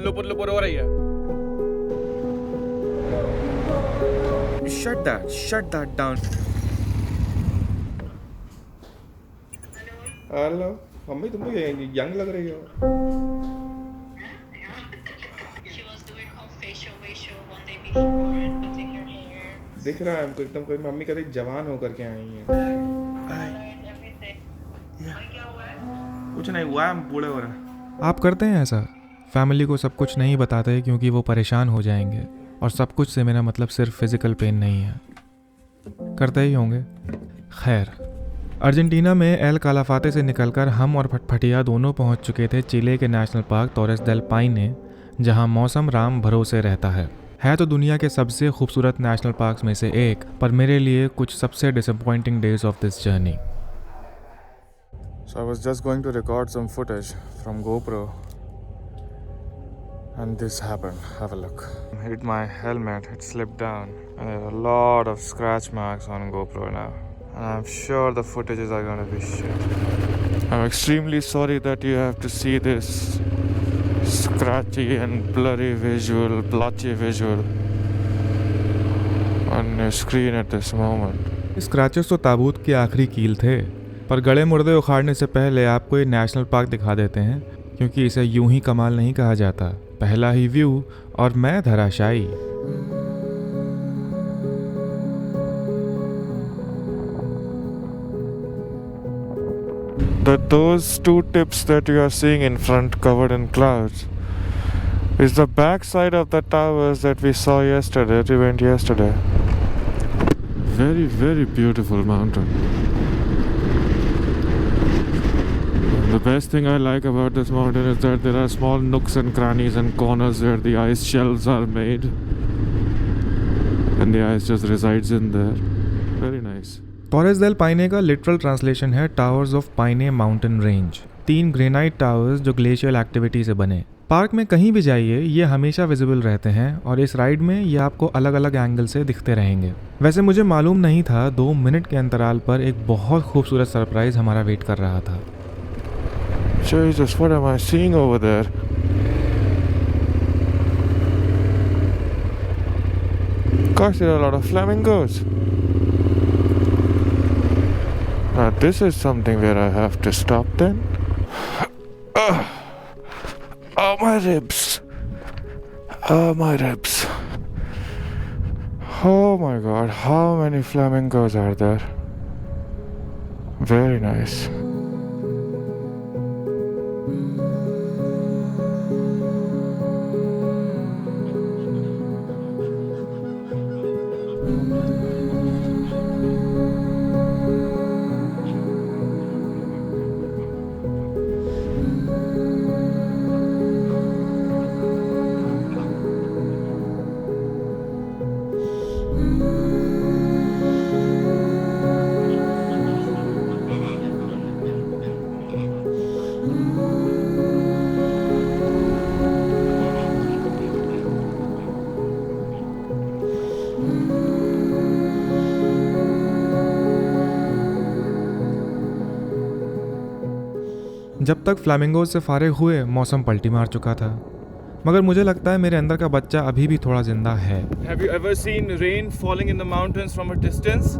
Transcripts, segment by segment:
लुपुर लुपुर हो रही है। Shut that down. Hello mummy, तुम तो यंग लग रही हो। She was doing her facial one day before and putting her hair. दिख रहा है हमको एकदम, कोई मम्मी कभी जवान होकर के आई हैं। Colored everything. क्या हुआ है? कुछ नहीं हुआ, हम बूढ़े हो रहे हैं। आप करते हैं ऐसा? फैमिली को सब कुछ नहीं बताते क्योंकि वो परेशान हो जाएंगे, और सब कुछ से मेरा मतलब सिर्फ फिजिकल पेन नहीं है। करते ही होंगे। खैर, अर्जेंटीना में एल कालाफाते से निकलकर हम और फटफटिया दोनों पहुंच चुके थे चिले के नेशनल पार्क टोरेस डेल पाइने, जहां मौसम राम भरोसे रहता है तो दुनिया के सबसे खूबसूरत नेशनल पार्क्स में से एक, पर मेरे लिए कुछ सबसे disappointing days of this journey. So I was just going to record some footage from GoPro and this happened. Have a look. Hit my helmet, it slipped down and there are a lot of scratch marks on GoPro now. And I'm sure the footages are going to be shit. I'm extremely sorry that you have to see this scratchy and blurry visual, blotchy visual on your screen at this moment. Scratches तो ताबूत की आखिरी कील थे, पर गले मुर्दे उखाड़ने से पहले आपको ये नेशनल पार्क दिखा देते हैं, क्योंकि इसे यूं ही कमाल नहीं कहा जाता। पहला ही व्यू और मैं धराशायी। Those two tips that you are seeing in front covered in clouds is the back side of the towers that we saw yesterday, that we went yesterday. Very, very beautiful mountain. The best thing I like about this mountain is that there are small nooks and crannies and corners where the ice shelves are made and the ice just resides in there. Very nice. Torres del Paine का literal translation है towers of Paine mountain range. 3 granite towers जो glacial activity से बने। Park में कहीं भी जाइए ये हमेशा विजिबल रहते हैं, और इस राइड में ये आपको अलग अलग एंगल से दिखते रहेंगे। वैसे मुझे मालूम नहीं था 2 मिनट के अंतराल पर एक बहुत खूबसूरत सरप्राइज हमारा वेट कर रहा था। Jesus, what am I seeing over there? Gosh, there are a lot of flamingos. Now this is something where I have to stop then. Oh, my ribs. Oh, my ribs. Oh my God, how many flamingos are there? Very nice. जब तक flamingos से फारिग हुए मौसम पलटी मार चुका था, मगर मुझे लगता है मेरे अंदर का बच्चा अभी भी थोड़ा जिंदा है। Have you ever seen rain falling in the mountains from a distance?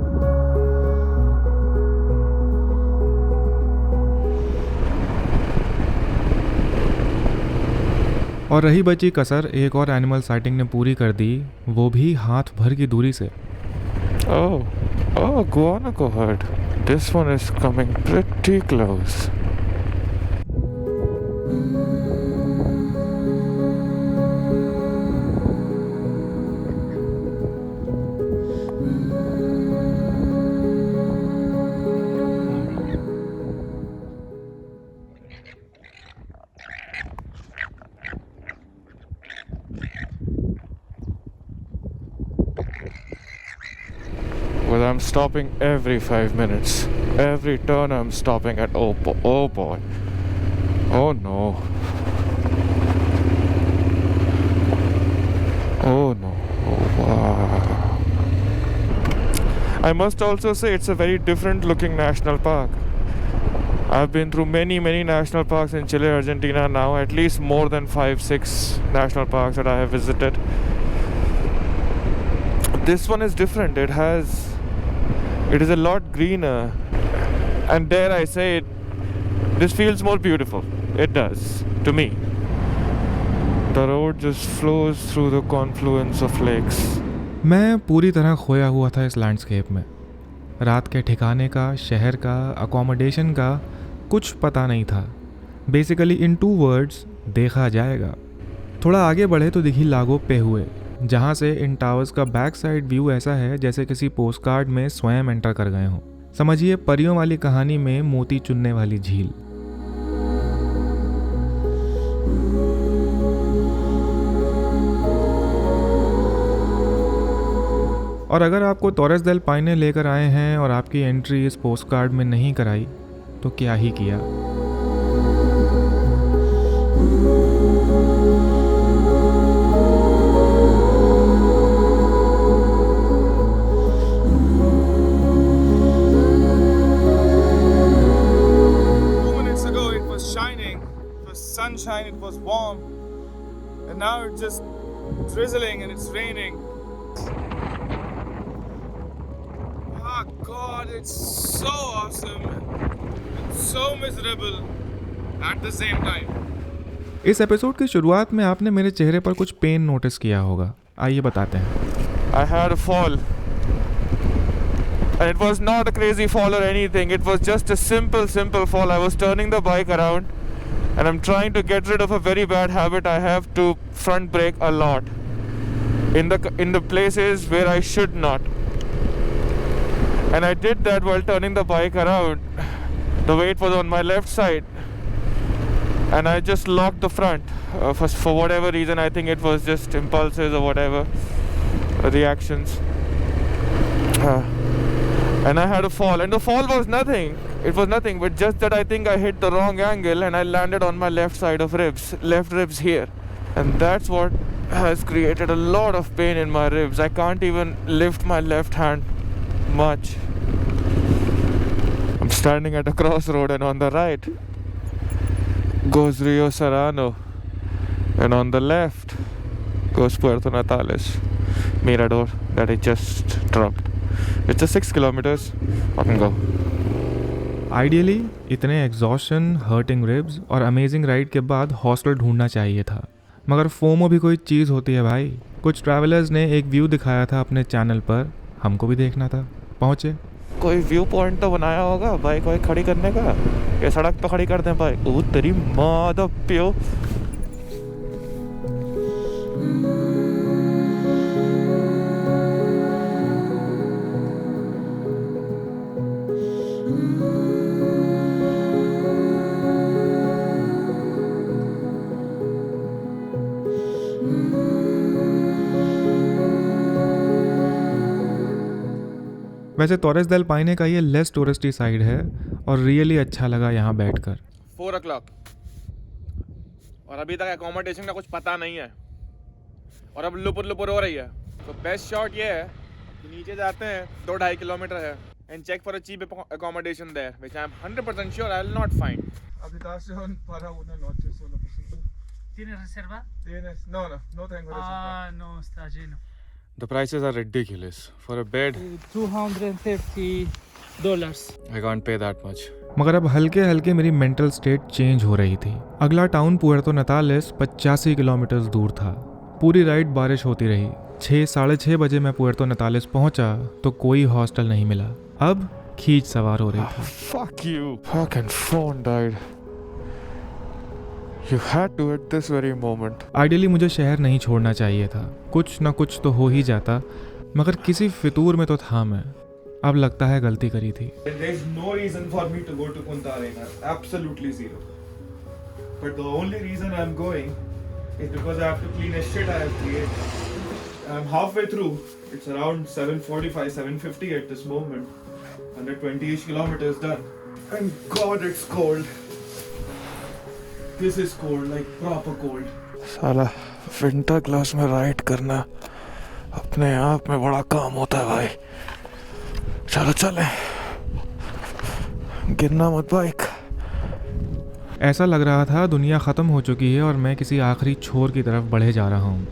और रही बची कसर एक और एनिमल साइटिंग ने पूरी कर दी, वो भी हाथ भर की दूरी से। Oh, guanaco herd. This one is coming pretty close. Well, I'm stopping every 5 minutes. Every turn I'm stopping at oh boy. Oh no. Oh no. Oh wow. I must also say it's a very different looking national park. I've been through many national parks in Chile, Argentina now, at least more than 5-6 national parks that I have visited. This one is different. It is a lot greener, and dare I say it, this feels more beautiful. It does, to me. The road just flows through the confluence of lakes. मैं पूरी तरह खोया हुआ था इस landscape में। रात के ठिकाने का, शहर का, अकोमोडेशन का कुछ पता नहीं था। बेसिकली इन 2 वर्ड्स, देखा जाएगा। थोड़ा आगे बढ़े तो दिखी लागो पे हुए, जहाँ से इन टावर्स का बैक साइड व्यू ऐसा है जैसे किसी पोस्ट कार्ड में स्वयं एंटर कर गए हों। समझिए परियों वाली कहानी में मोती चुनने वाली झील। और अगर आपको टोरेस देल पाइने लेकर आए हैं और आपकी एंट्री इस पोस्ट कार्ड में नहीं कराई तो क्या ही किया। Sunshine, it was warm, and now it's just drizzling and it's raining. Oh God, it's so awesome and so miserable at the same time. इस एपिसोड की शुरुआत में आपने मेरे चेहरे पर कुछ पेन नोटिस किया होगा। आइए बताते हैं। I had a fall, and it was not a crazy fall or anything. It was just a simple fall. I was turning the bike around, and I'm trying to get rid of a very bad habit I have to front brake a lot in the places where I should not. And I did that while turning the bike around. The weight was on my left side, and I just locked the front for whatever reason. I think it was just impulses or whatever reactions. And I had a fall, and the fall was nothing. It was nothing, but just that I think I hit the wrong angle and I landed on my left side of left ribs here. And that's what has created a lot of pain in my ribs. I can't even lift my left hand much. I'm standing at a crossroad, and on the right goes Rio Serrano, and on the left goes Puerto Natales, Mirador that I just dropped. It's just 6 kilometers. I can go. Ideally इतने exhaustion, hurting ribs और amazing ride के बाद hostel ढूंढना चाहिए था, मगर FOMO भी कोई चीज़ होती है भाई। कुछ ट्रैवलर्स ने एक व्यू दिखाया था अपने चैनल पर, हमको भी देखना था। पहुँचे। कोई व्यू पॉइंट तो बनाया होगा बाइक वाइक खड़ी करने का। ये सड़क पे खड़ी कर दें बाइक। ओ तेरी माँ द प्यो। वैसे टोरेस देल पाइने का ये लेस टूरिस्टी साइड है और रियली अच्छा लगा यहाँ बैठकर। 4 o'clock और अभी तक अकोमोडेशन का कुछ पता नहीं है और अब लुपुर हो रही है। तो बेस्ट शॉट ये है कि नीचे जाते हैं, 2-2.5 किलोमीटर है, and check for a cheap accommodation there which I am 100% sure I will not find. Habitación para una noche solo. ¿Tienes reserva? ¿Tienes? No tengo Ah, no, está lleno. The prices are ridiculous. For a bed, $230. I can't pay that much. मगर अब हल्के हल्के मेरी mental state change हो रही थी। अगला town Puerto नतालेस 85 kilometre दूर था। पूरी राइड बारिश होती रही। 6-6:30 बजे मैं पुएर्तो नतालेस पहुंचा तो कोई हॉस्टल नहीं मिला। अब खींच सवार हो रही थी। Fuck you. Fucking phone died. You had to at this very moment. Ideally मुझे शहर नहीं छोड़ना चाहिए था, कुछ ना कुछ तो हो ही जाता, मगर किसी फितूर में तो था मैं। अब लगता है गलती करी थी। There's no reason for me to go to Punta Arenas. Absolutely zero. But the only reason I'm going is because I have to clean a shit I have created. I'm halfway through. It's around 7:45, 7:50 at this moment. 120-ish kilometers done. And God, it's cold. This is cold, like proper cold. साला winter class में ride करना अपने आप में बड़ा काम होता है भाई। चलो चले, गिरना मत बाइक। ऐसा लग रहा था दुनिया ख़त्म हो चुकी है और मैं किसी आखिरी छोर की तरफ बढ़े जा रहा हूँ।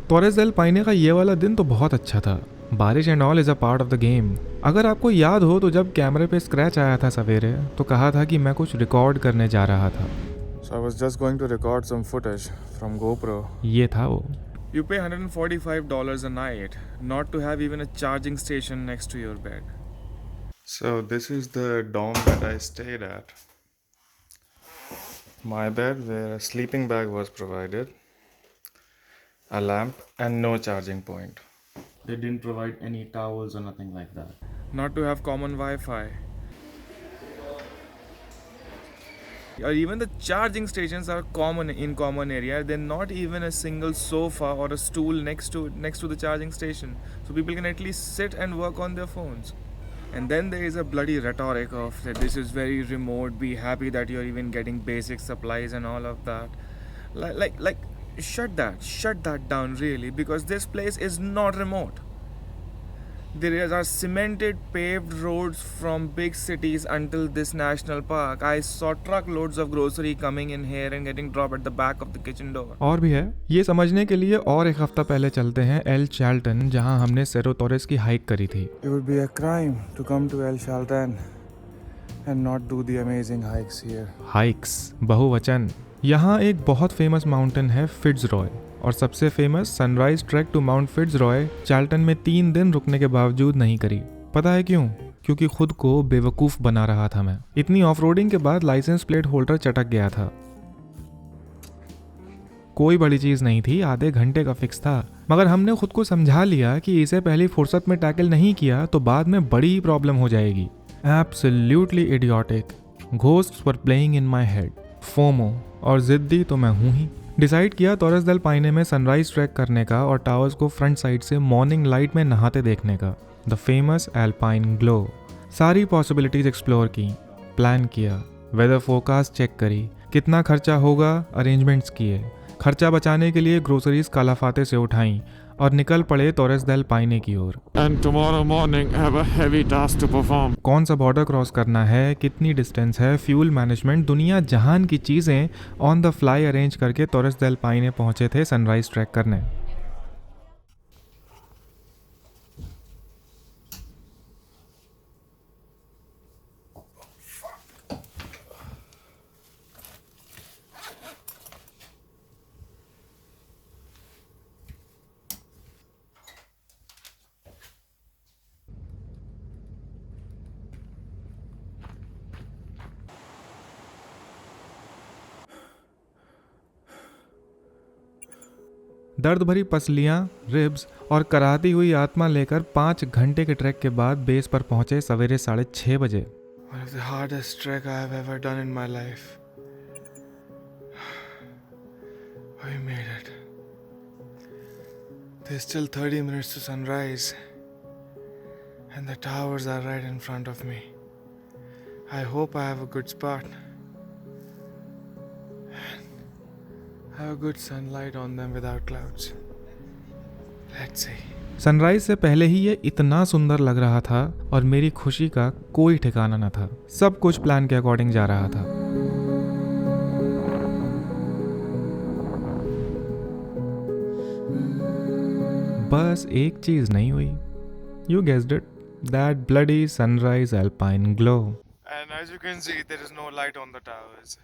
टोरेस डेल पाइने का ये वाला दिन तो बहुत अच्छा था। बारिश and all is a part of the game. अगर आपको याद हो तो जब कैमरे पे स्क्रैच आया था सवेरे तो कहा था कि मैं कुछ रिकॉर्ड करने जा रहा था। So I was just going to record some footage from GoPro. ये था वो। You pay $145 a night not to have even a charging station next to your bed. So this is the dorm that I stayed at. My bed where a sleeping bag was provided, a lamp and no charging point. They didn't provide any towels or nothing like that. Not to have common Wi-Fi. Or even the charging stations are common in common area. They're not even a single sofa or a stool next to the charging station, so people can at least sit and work on their phones. And then there is a bloody rhetoric of that this is very remote. Be happy that you're even getting basic supplies and all of that. Like, shut that down really, because this place is not remote. There are cemented paved roads from big cities until this national park. I saw truckloads of grocery coming in here and getting dropped at the back of the kitchen door. और भी है ये समझने के लिए और एक हफ्ता पहले चलते हैं एल चार्ल्टन, जहां हमने सेरो टोरेस की हाइक करी थी। It would be a crime to come to El Chaltén and not do the amazing hikes here. Hikes बहुवचन। यहाँ एक बहुत फेमस माउंटेन है फिट्जरॉय, और सबसे famous sunrise track to mount Fitzroy Chalten में 3 दिन रुकने के बावजूद नहीं करी। पता है क्यों? क्योंकि खुद को बेवकूफ़ बना रहा था मैं। इतनी ऑफ रोडिंग के बाद लाइसेंस प्लेट होल्डर चटक गया था। कोई बड़ी चीज़ नहीं थी, आधे घंटे का फिक्स था, मगर हमने खुद को समझा लिया कि इसे पहली फुर्सत में टैकल नहीं किया तो बाद में बड़ी ही प्रॉब्लम हो जाएगी। Absolutely idiotic. Ghosts were playing in my head. FOMO, और जिद्दी तो मैं हूँ ही। डिसाइड किया टोरेस डेल पाइने में सनराइज ट्रैक करने का और टावर्स को फ्रंट साइड से मॉर्निंग लाइट में नहाते देखने का। The famous alpine glow. सारी पॉसिबिलिटीज एक्सप्लोर की, प्लान किया, वेदर फोरकास्ट चेक करी, कितना खर्चा होगा अरेंजमेंट्स किए, खर्चा बचाने के लिए ग्रोसरीज कालाफाते से उठाई और निकल पड़े टोरेस डेल पाइने की ओर। And tomorrow morning I have a heavy task to perform. कौन सा बॉर्डर क्रॉस करना है, कितनी डिस्टेंस है, फ्यूल मैनेजमेंट, दुनिया जहान की चीज़ें ऑन द फ्लाई अरेंज करके टोरेस डेल पाइने पहुंचे थे सनराइज ट्रैक करने। दर्द भरी पसलियाँ, रिब्स और कराहती हुई आत्मा लेकर 5 घंटे के ट्रैक के बाद बेस पर पहुंचे सवेरे 6:30 बजे। One of the hardest trek I have ever done in my life. We made it. There's still 30 minutes to sunrise, and the towers are right in front of me. I hope I have a good spot. Have a good sunlight on them without clouds. Let's see. Sunrise से पहले ही ये इतना सुंदर लग रहा था और मेरी खुशी का कोई ठिकाना न था। सब कुछ प्लान के अकॉर्डिंग जा रहा था। बस एक चीज नहीं हुई। You guessed it, that bloody sunrise alpine glow. And as you can see, there is no light on the towers.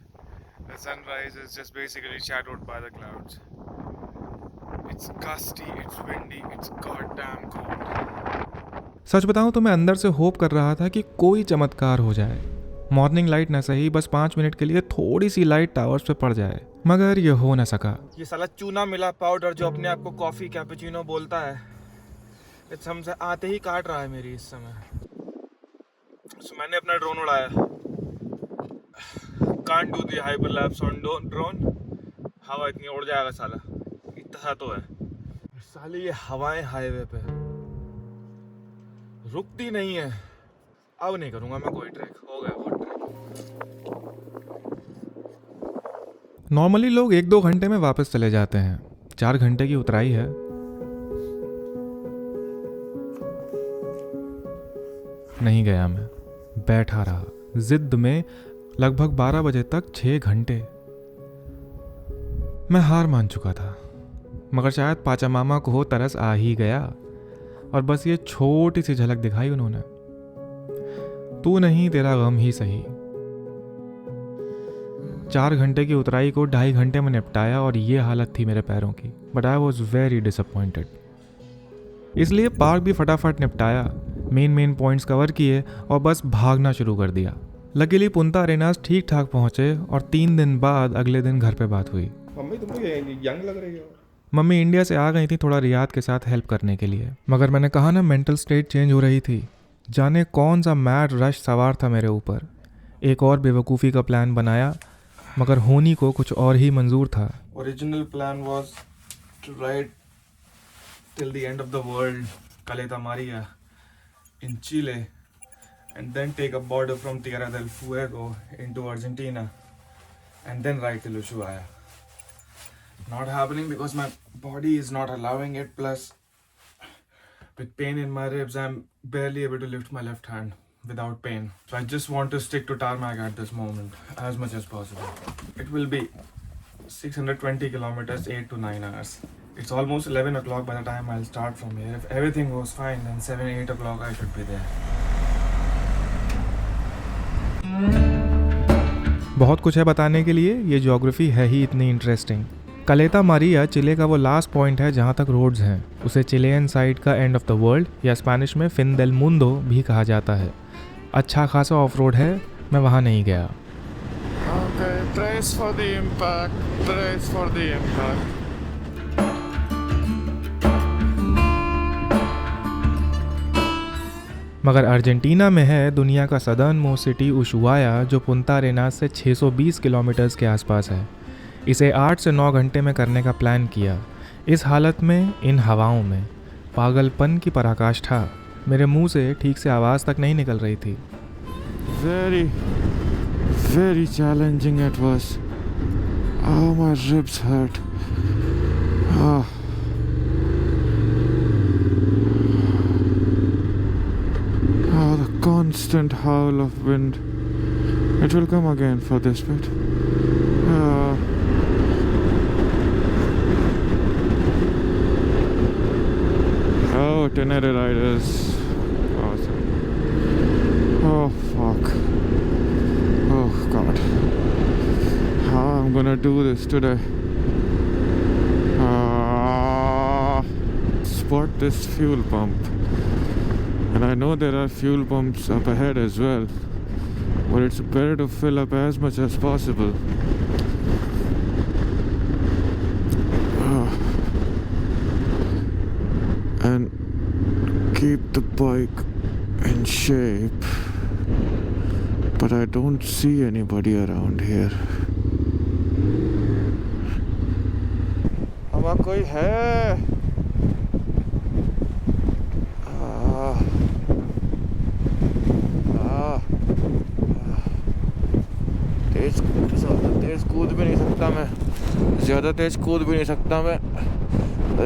The sunrise is just basically shadowed by the clouds. It's gusty, it's windy, it's goddamn cold. सच बताऊं तो मैं अंदर से hope कर रहा था कि कोई चमत्कार हो जाए। मॉर्निंग लाइट न सही, बस 5 मिनट के लिए थोड़ी सी लाइट टावर्स पे पड़ जाए, मगर ये हो न सका। ये साला चूना मिला पाउडर जो अपने आप को कॉफी कैपुचिनो बोलता है, इस हमसे आते ही काट रहा है मेरी इस समय। So, मैंने अपना ड्रोन उड़ाया। Can't do the hyperlapse on drone. हवा इतनी उड़ जाएगा साला, इतना सा तो है। साली ये हवाएं हाईवे पे रुकती नहीं है। अब नहीं करूंगा मैं कोई ट्रैक, हो गया बहुत ट्रैक। नॉर्मली लोग 1-2 घंटे में वापस चले जाते हैं। 4 घंटे की उतराई है। नहीं गया मैं, बैठा रहा जिद में। लगभग 12 बजे तक 6 घंटे। मैं हार मान चुका था, मगर शायद पाचा मामा को तरस आ ही गया और बस ये छोटी सी झलक दिखाई उन्होंने। तू नहीं तेरा गम ही सही। 4 घंटे की उतराई को 2.5 घंटे में निपटाया और ये हालत थी मेरे पैरों की। But I was very disappointed. इसलिए पार्क भी फटाफट निपटाया, मेन पॉइंट्स कवर किए और बस भागना शुरू कर दिया। लकीली पुंता अरेनास ठीक ठाक पहुंचे और 3 दिन बाद अगले दिन घर पे बात हुई। मम्मी तुम तो यंग लग रही हो। मम्मी इंडिया से आ गई थी थोड़ा रियाद के साथ हेल्प करने के लिए, मगर मैंने कहा ना मेंटल स्टेट चेंज हो रही थी। जाने कौन सा मैड रश सवार था मेरे ऊपर। एक और बेवकूफ़ी का प्लान बनाया, मगर होनी को कुछ और ही मंजूर था। Original plan was to ride till the end of the world, Caleta Maria, in Chile, and then take a border from Tierra del Fuego into Argentina, and then ride till Ushuaia. Not happening because my body is not allowing it, plus with pain in my ribs I'm barely able to lift my left hand without pain. So I just want to stick to tarmac at this moment as much as possible. It will be 620 kilometers, 8 to 9 hours. It's almost 11 o'clock by the time I'll start from here. If everything goes fine, then 7-8 o'clock I should be there. बहुत कुछ है बताने के लिए, ये geography है ही इतनी interesting. कलेता Maria चिले का वो लास्ट पॉइंट है जहाँ तक रोड्स हैं। उसे चिलेन साइड का एंड ऑफ द वर्ल्ड या स्पेनिश में फिन देल मुंडो भी कहा जाता है। अच्छा खासा ऑफ रोड है, मैं वहाँ नहीं गया। Okay, brace for the impact. Brace for the impact. मगर अर्जेंटीना में है दुनिया का सदर्न मोस्ट सिटी उशुआया, जो पुंता अरेनास से 620 किलोमीटर्स के आसपास है। इसे 8 से 9 घंटे में करने का प्लान किया। इस हालत में, इन हवाओं में, पागलपन की पराकाष्ठा। मेरे मुंह से ठीक से आवाज़ तक नहीं निकल रही थी। Very, very challenging it was. Oh, my ribs hurt. Oh. Oh, the constant howl of wind. It will come again for this bit. Oh, Tenere riders. Awesome. Oh, fuck. Oh, God. How I'm gonna do this today? Spot this fuel pump. And I know there are fuel pumps up ahead as well, but it's better to fill up as much as possible. And keep the bike in shape. But I don't see anybody around here. हवा कोई है? तेज कूद भी नहीं सकता मैं, ज़्यादा तेज कूद भी नहीं सकता मैं,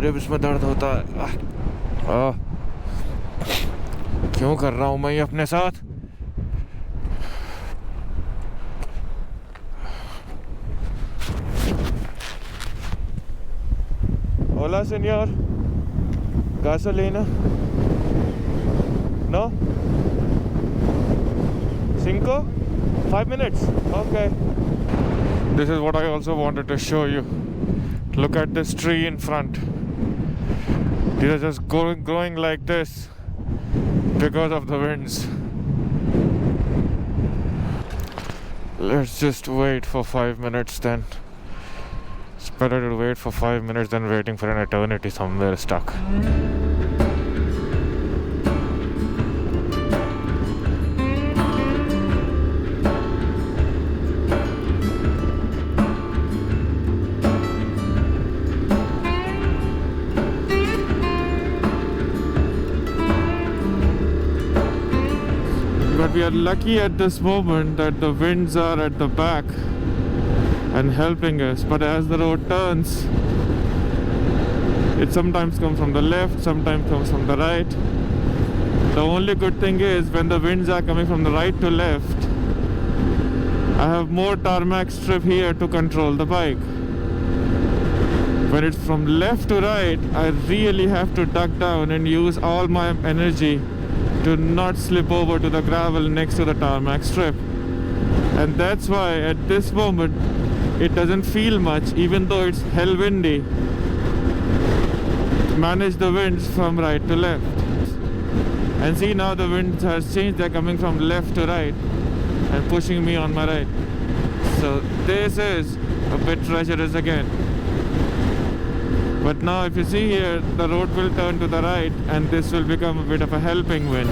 रिब्स में दर्द होता है। क्यों कर रहा हूँ मैं ये अपने साथ? Hola, señor. Gasolina? No? 5 minutes? Okay. This is what I also wanted to show you. Look at this tree in front. These are just growing like this because of the winds. Let's just wait for 5 minutes then. It's better to wait for 5 minutes than waiting for an eternity somewhere stuck. But we are lucky at this moment that the winds are at the back and helping us. But as the road turns, it sometimes comes from the left, sometimes comes from the right. The only good thing is when the winds are coming from the right to left, I have more tarmac strip here to control the bike. When it's from left to right, I really have to duck down and use all my energy to not slip over to the gravel next to the tarmac strip. And that's why at this moment it doesn't feel much, even though it's hell windy. Manage the winds from right to left. And see, now the winds has changed, they're coming from left to right and pushing me on my right. So this is a bit treacherous again. But now if you see here, the road will turn to the right and this will become a bit of a helping wind.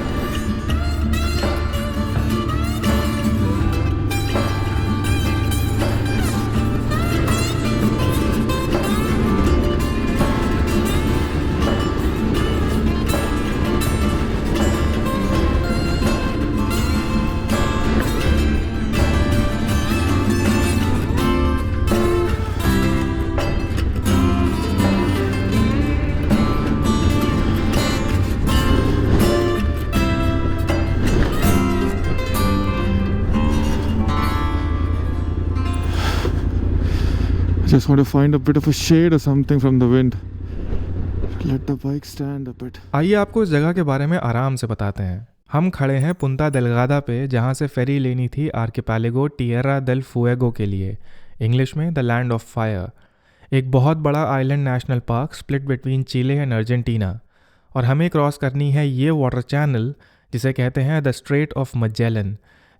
Just want to find a bit of a shade or something from the wind. Let the bike stand a bit. आइए आपको इस जगह के बारे में आराम से बताते हैं। हम खड़े हैं पुंता डेलगादा पे, जहाँ से फेरी लेनी थी आर्किपेलागो टिएरा देल फुएगो के लिए, इंग्लिश में द लैंड ऑफ फायर, एक बहुत बड़ा island national park split between Chile and Argentina. और हमें क्रॉस करनी है ये वाटर चैनल जिसे कहते हैं द स्ट्रेट ऑफ मजेलन,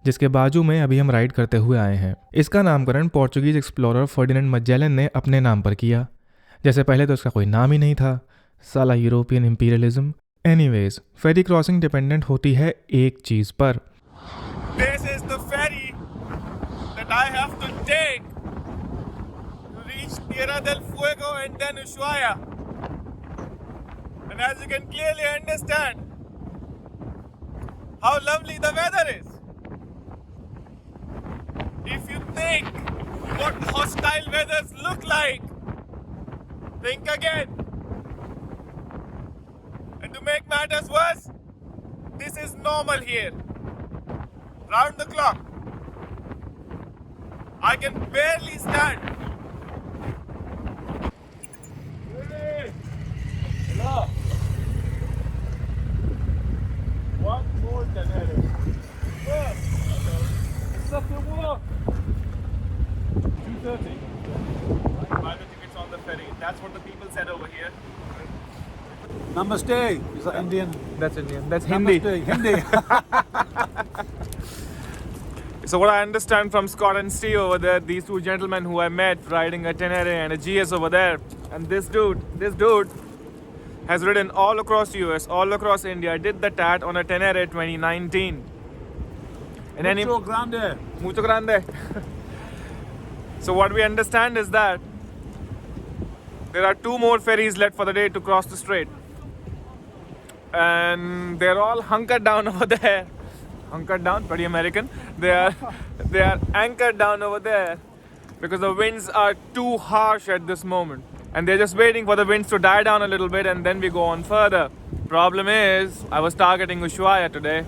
जिसके बाजू में अभी हम राइड करते हुए आए हैं। इसका नामकरण पोर्चुगीज एक्सप्लोरर फर्डिनेंड मजेलन ने अपने नाम पर किया, जैसे पहले तो इसका कोई नाम ही नहीं था। साला यूरोपियन इंपीरियलिज्म। एनीवेज, फेरी क्रॉसिंग डिपेंडेंट होती है एक चीज़ पर। This is the ferry that I have to take to reach Tierra del Fuego and then Ushuaia. And as you can clearly understand, how lovely the weather is. If you think what hostile weathers look like, think again. And to make matters worse, this is normal here. Round the clock. I can barely stand. Hello. One more than headed. It's up to walk. 2:30. Buy the tickets on the ferry. That's what the people said over here. Namaste. Is that Indian? That's Indian. That's Hindi. Namaste. Hindi. So what I understand from Scott and Steve over there, these two gentlemen who I met riding a Tenere and a GS over there, and this dude has ridden all across US, all across India, did the TAT on a Tenere 2019. And any Mucho grande. Mucho grande. So what we understand is that there are 2 more ferries left for the day to cross the strait. And they're all hunkered down over there. Hunkered down, pretty American. They are anchored down over there because the winds are too harsh at this moment. And they're just waiting for the winds to die down a little bit and then we go on further. Problem is, I was targeting Ushuaia today.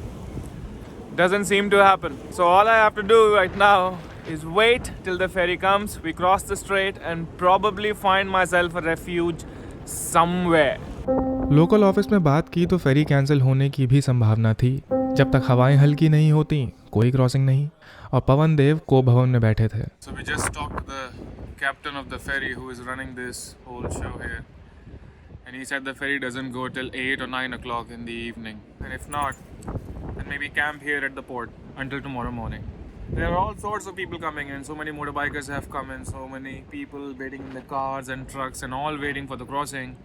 Doesn't seem to happen. So all I have to do right now is wait till the ferry comes, we cross the strait and probably find myself a refuge somewhere. Local office में बात की तो फेरी cancel होने की भी संभावना थी। जब तक हवाएं हल्की नहीं होती कोई क्रॉसिंग नहीं। और पवन देव को भवन में बैठे थे। So we just talked to the captain of the ferry who is running this whole show here. And he said the ferry doesn't go till 8 or 9 o'clock in the evening. And if not, then maybe camp here at the port until tomorrow morning. There are all sorts of people coming in. So many motorbikers have come in. So many people waiting in the cars and trucks and all waiting for the crossing.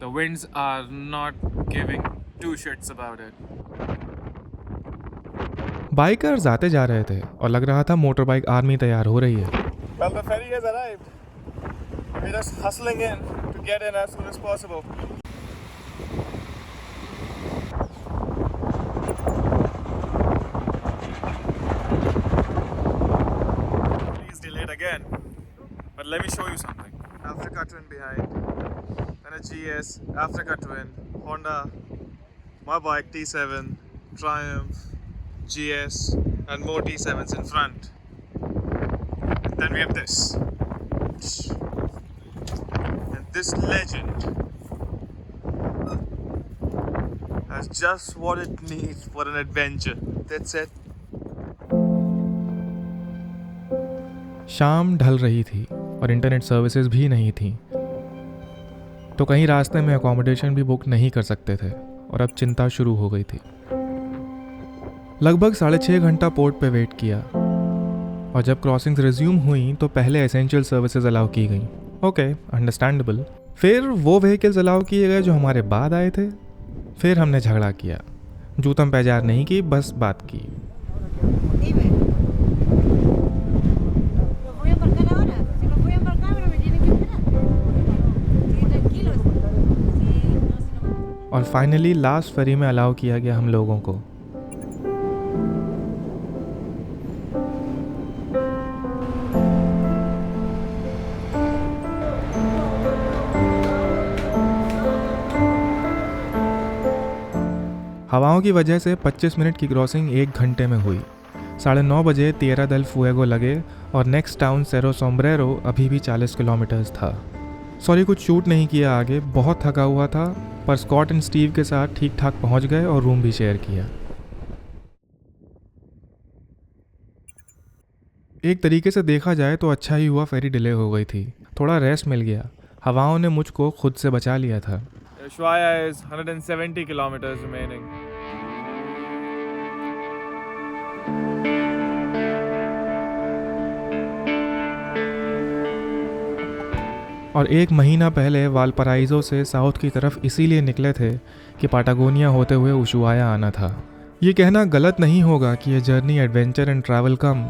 The winds are not giving 2 shits about it. Bikers आते जा रहे थे और लग रहा था motor bike army तैयार हो रही है। Well, the ferry has arrived. We're just hustling in to get in as soon as possible. Please delayed again. But let me show you something. Africa Twin behind. Then a GS, Africa Twin, Honda, my bike T7, Triumph, GS, and more T7s in front. Then we have this. And this legend has just what it needs for an adventure. That's it. शाम ढल रही थी और internet services भी नहीं थी, तो कहीं रास्ते में अकोमोडेशन भी बुक नहीं कर सकते थे और अब चिंता शुरू हो गई थी। लगभग 6.5 घंटा पोर्ट पे वेट किया और जब क्रॉसिंग्स रिज्यूम हुई तो पहले एसेंशियल सर्विसेज अलाउ की गई। Okay, understandable. फिर वो व्हीकल्स अलाउ किए गए जो हमारे बाद आए थे। फिर हमने झगड़ा किया, जूतम पैजार नहीं की, बस बात की। Dime. ¿Lo voy a embarcar ahora? Si lo voy a embarcar, pero me tienen que esperar. Sí, tranquilo. Sí, no, si no. और फाइनली लास्ट फेरी में अलाउ किया गया हम लोगों को। हवाओं की वजह से 25 मिनट की क्रॉसिंग 1 घंटे में हुई। 9:30 बजे तिएरा देल फुएगो लगे और नेक्स्ट टाउन सेरो सोम्ब्रेरो अभी भी 40 किलोमीटर्स था। सॉरी, कुछ शूट नहीं किया आगे, बहुत थका हुआ था, पर स्कॉट एंड स्टीव के साथ ठीक ठाक पहुंच गए और रूम भी शेयर किया। एक तरीके से देखा जाए तो अच्छा ही हुआ फेरी डिले हो गई थी, थोड़ा रेस्ट मिल गया। हवाओं ने मुझको खुद से बचा लिया था। Ushuaia is 170 kilometers remaining. और 1 महीना पहले वालपराइजो से साउथ की तरफ इसीलिए निकले थे कि पाटागोनिया होते हुए उशुआया आना था। ये कहना गलत नहीं होगा कि यह जर्नी एडवेंचर एंड ट्रैवल कम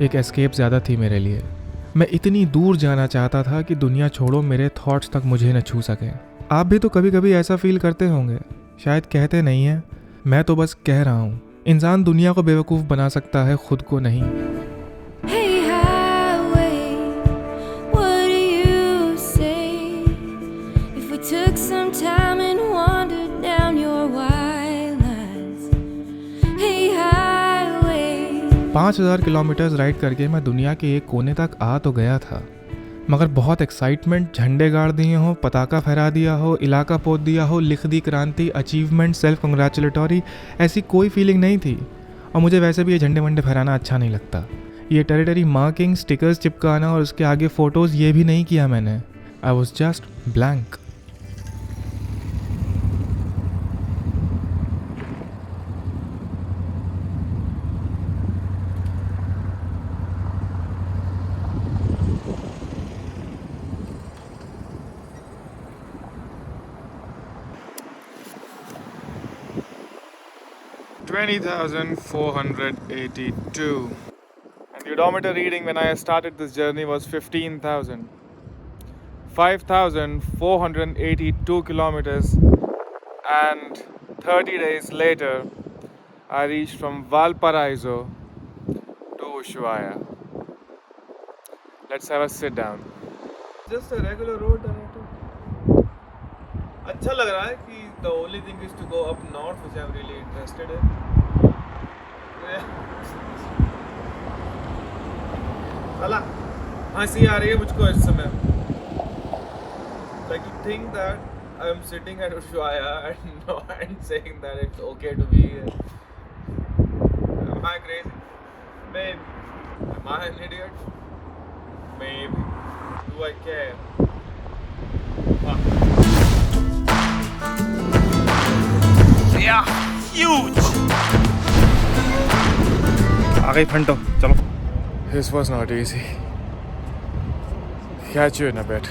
एक एस्केप ज़्यादा थी मेरे लिए। मैं इतनी दूर जाना चाहता था कि दुनिया छोड़ो मेरे थॉट्स तक मुझे न छू सके। आप भी तो कभी कभी ऐसा फील करते होंगे, शायद कहते नहीं हैं, मैं तो बस कह रहा हूँ। इंसान दुनिया को बेवकूफ़ बना सकता है, खुद को नहीं। Hey highway, what do you say if we took some time and wandered down your wild lines? Hey highway, 5000 kilometres ride करके मैं दुनिया के एक कोने तक आ तो गया था, मगर बहुत एक्साइटमेंट, झंडे गाड़ दिए हो, पताका फहरा दिया हो, इलाका पोत दिया हो, लिख दी क्रांति, अचीवमेंट, सेल्फ कंग्रेचुलेटरी, ऐसी कोई फीलिंग नहीं थी। और मुझे वैसे भी ये झंडे वंडे फहराना अच्छा नहीं लगता। ये टेरिटरी मार्किंग, स्टिकर्स चिपकाना और उसके आगे फ़ोटोज़, ये भी नहीं किया मैंने। I was just blank. $20,482. And the odometer reading when I started this journey was 15,000. 5,482 kilometers, and 30 days later I reached from Valparaiso to Ushuaia. Let's have a sit down. Just a regular road. अच्छा लग रहा है कि the only thing is to go up north, which I'm really interested in. साला हंसी आ रही है मुझको इस समय। Like to think that I'm sitting at Ushuaia and saying that it's okay to be here. Am I crazy? Maybe. Am I an idiot? Maybe. Do I care? Fuck. Yeah, huge. आ गई फंटो, चलो। This was not easy. Catch you in a bit.